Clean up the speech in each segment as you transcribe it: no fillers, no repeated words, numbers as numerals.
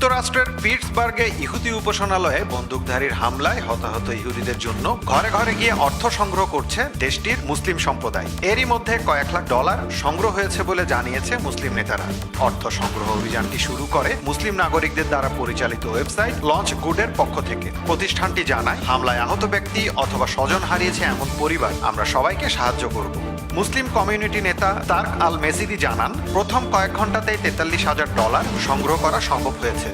যুক্তরাষ্ট্রের পিটসবার্গে ইহুদি উপাসনালয়ে বন্দুকধারীর হামলায় হতাহত ইহুদিদের জন্য ঘরে ঘরে গিয়ে অর্থ সংগ্রহ করছে দেশটির মুসলিম সম্প্রদায়। এরই মধ্যে কয়েক লাখ ডলার সংগ্রহ হয়েছে বলে জানিয়েছে মুসলিম নেতারা। অর্থ সংগ্রহ অভিযানটি শুরু করে মুসলিম নাগরিকদের দ্বারা পরিচালিত ওয়েবসাইট লঞ্চ গুডের পক্ষ থেকে। প্রতিষ্ঠানটি জানায়, হামলায় আহত ব্যক্তি অথবা স্বজন হারিয়েছে এমন পরিবার আমরা সবাইকে সাহায্য করব। মুসলিম কমিউনিটি নেতা তার্ক আল মেজিদি জানান, প্রথম কয়েক ঘন্টাতেই $43,000 সংগ্রহ করা সম্ভব হয়েছে।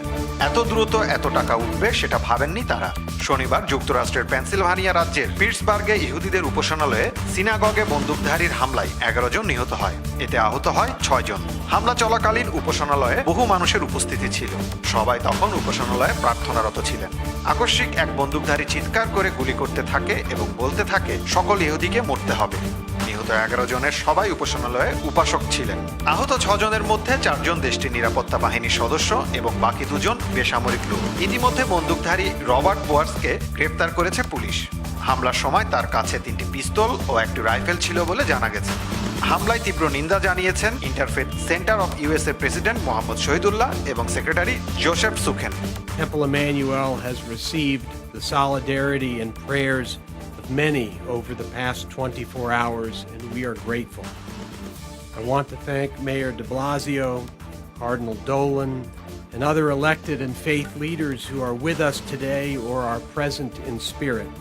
এত দ্রুত এত টাকা উঠবে সেটা ভাবেননি তারা। শনিবার যুক্তরাষ্ট্রের পেনসিলভানিয়া রাজ্যের পিটসবার্গে ইহুদিদের উপাসনালয়ে সিনাগগে বন্দুকধারীর হামলায় 11 জন নিহত হয়। এতে আহত হয় 6 জন। হামলা চলাকালীন উপাসনালয়ে বহু মানুষের উপস্থিতি ছিল। সবাই তখন উপাসনালয়ে প্রার্থনারত ছিলেন। আকস্মিক এক বন্দুকধারী চিৎকার করে গুলি করতে থাকে এবং বলতে থাকে, সকল ইহুদিকে মরতে হবে। নিহত 11 জনের সবাই উপাসনালয়ে উপাসক ছিলেন। আহত 6 জনের মধ্যে 4 জন দেশটির নিরাপত্তা বাহিনীর সদস্য এবং বাকি 2 জন বেসামরিক লোক। ইতিমধ্যে বন্দুকধারী রবার্ট বোয়ার্সকে গ্রেফতার করেছে পুলিশ। হামলার সময় তার কাছে 3টি পিস্তল ও একটি রাইফেল ছিল বলে জানা গেছে। হামলায় তীব্র নিন্দা জানিয়েছেন interfaith centre of USA president Mohammad Shahidullah এবং secretary Joseph Sukhen. Temple Emmanuel has received the solidarity and prayers of many over the past 24 hours, and we are grateful. I want to thank Mayor de Blasio, Cardinal Dolan, and other elected and faith leaders who are with us today or are present in spirit,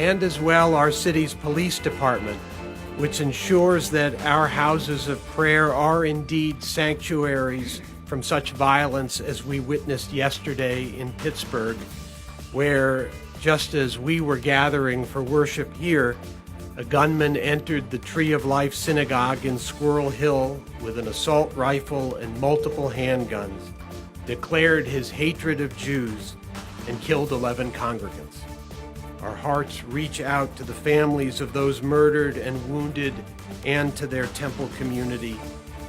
and as well our city's police department, which ensures that our houses of prayer are indeed sanctuaries from such violence as we witnessed yesterday in Pittsburgh, where just as we were gathering for worship here, a gunman entered the Tree of Life Synagogue in Squirrel Hill with an assault rifle and multiple handguns, declared his hatred of Jews, and killed 11 congregants. Our hearts reach out to the families of those murdered and wounded and to their temple community.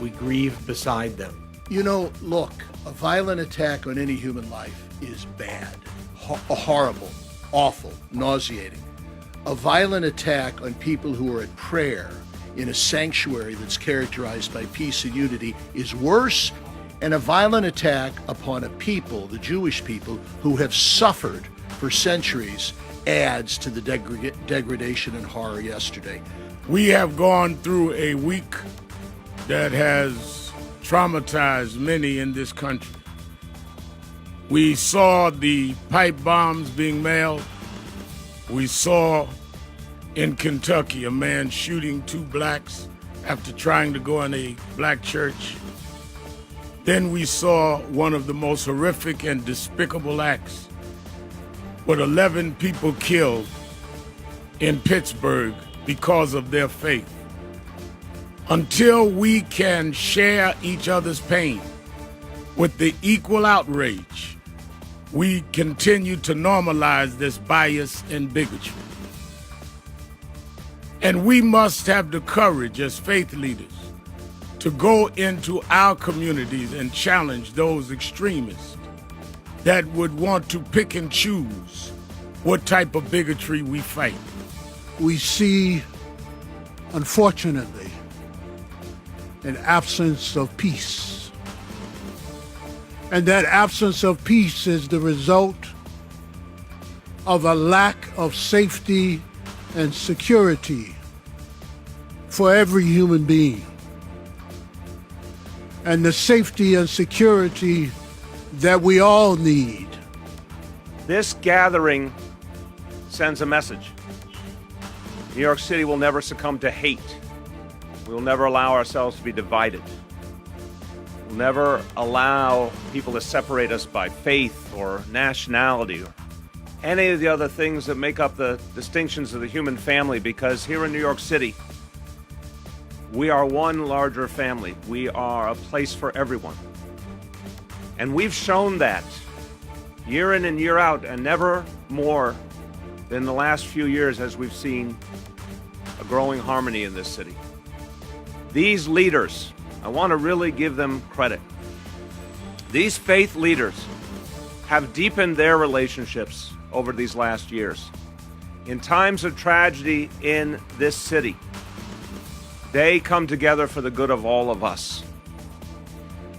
We grieve beside them. You know, look, a violent attack on any human life is bad, horrible, awful, nauseating. A violent attack on people who are at prayer in a sanctuary that's characterized by peace and unity is worse, and a violent attack upon a people, the Jewish people, who have suffered for centuries adds to the degradation and horror yesterday. We have gone through a week that has traumatized many in this country. We saw the pipe bombs being mailed. We saw in Kentucky a man shooting 2 blacks after trying to go in a black church. Then we saw one of the most horrific and despicable acts with 11 people killed in Pittsburgh because of their faith. Until we can share each other's pain with the equal outrage, we continue to normalize this bias and bigotry. And we must have the courage as faith leaders to go into our communities and challenge those extremists that would want to pick and choose what type of bigotry we fight. We see, unfortunately, an absence of peace. And that absence of peace is the result of a lack of safety and security for every human being. And the safety and security that we all need. This gathering sends a message. New York City will never succumb to hate. We will never allow ourselves to be divided. We'll never allow people to separate us by faith or nationality or any of the other things that make up the distinctions of the human family, because here in New York City, we are one larger family. We are a place for everyone. And we've shown that year in and year out, and never more than the last few years as we've seen a growing harmony in this city. These leaders, I want to really give them credit. These faith leaders have deepened their relationships over these last years. In times of tragedy in this city, they come together for the good of all of us.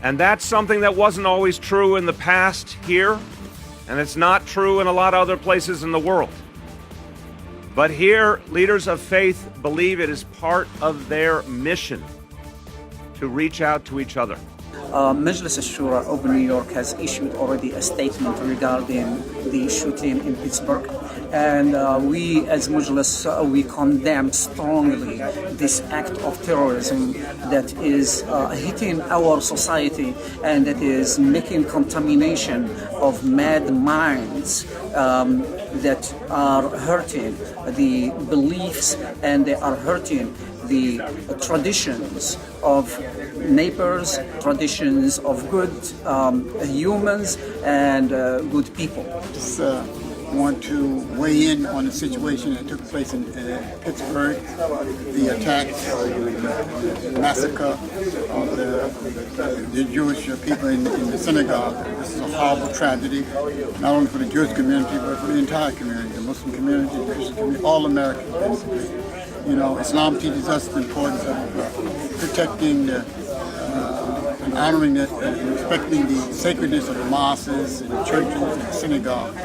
And that's something that wasn't always true in the past here, and it's not true in a lot of other places in the world. But here, leaders of faith believe it is part of their mission to reach out to each other. Majlis al-Shura of New York has issued already a statement regarding the shooting in Pittsburgh. And we as Majlis, we condemn strongly this act of terrorism that is hitting our society and that is making contamination of mad minds that are hurting the beliefs and they are hurting the traditions of neighbors, traditions of good humans and good people. Just want to weigh in on the situation that took place in Pittsburgh, the attack, the massacre of the Jewish people in the synagogue. This is a horrible tragedy, not only for the Jewish community, but for the entire community, the Muslim community, the Christian community, all Americans, basically. You know, Islam teaches us the importance of protecting and honoring it and respecting the sacredness of the mosques and the churches and the synagogue.